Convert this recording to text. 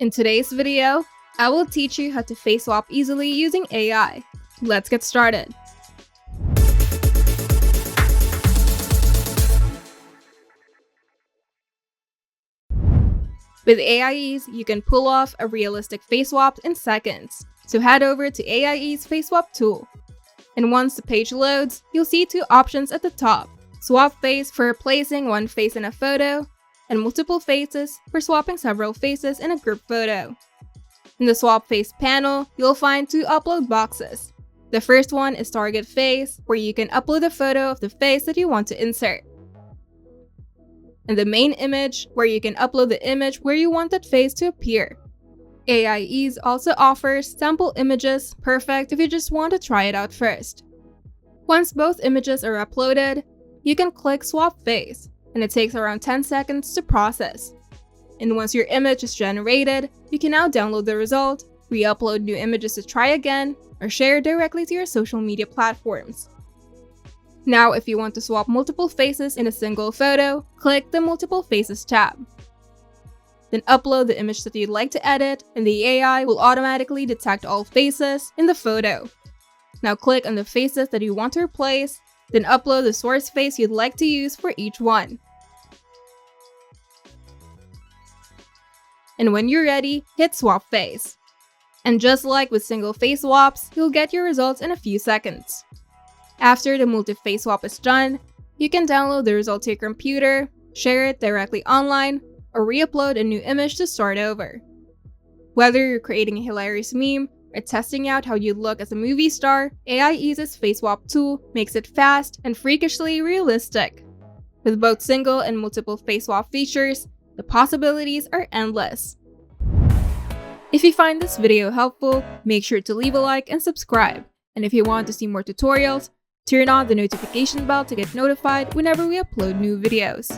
In today's video, I will teach you how to face swap easily using AI. Let's get started. With AIEase, you can pull off a realistic face swap in seconds. So head over to AIEase Face Swap tool. And once the page loads, you'll see two options at the top. Swap face for replacing one face in a photo, and multiple faces for swapping several faces in a group photo. In the swap face panel, you'll find two upload boxes. The first one is target face, where you can upload a photo of the face that you want to insert. And the main image, where you can upload the image where you want that face to appear. AIEase also offers sample images, perfect if you just want to try it out first. Once both images are uploaded, you can click swap face, and it takes around 10 seconds to process. And once your image is generated, you can now download the result, re-upload new images to try again, or share directly to your social media platforms. Now, if you want to swap multiple faces in a single photo, click the Multiple Faces tab. Then upload the image that you'd like to edit, and the AI will automatically detect all faces in the photo. Now click on the faces that you want to replace, then upload the source face you'd like to use for each one. And when you're ready, hit swap face. And just like with single face swaps, you'll get your results in a few seconds. After the multi-face swap is done, you can download the result to your computer, share it directly online, or re-upload a new image to start over. Whether you're creating a hilarious meme or testing out how you'd look as a movie star, AIEase's Face Swap tool makes it fast and freakishly realistic. With both single and multiple face swap features, the possibilities are endless. If you find this video helpful, make sure to leave a like and subscribe. And if you want to see more tutorials, turn on the notification bell to get notified whenever we upload new videos.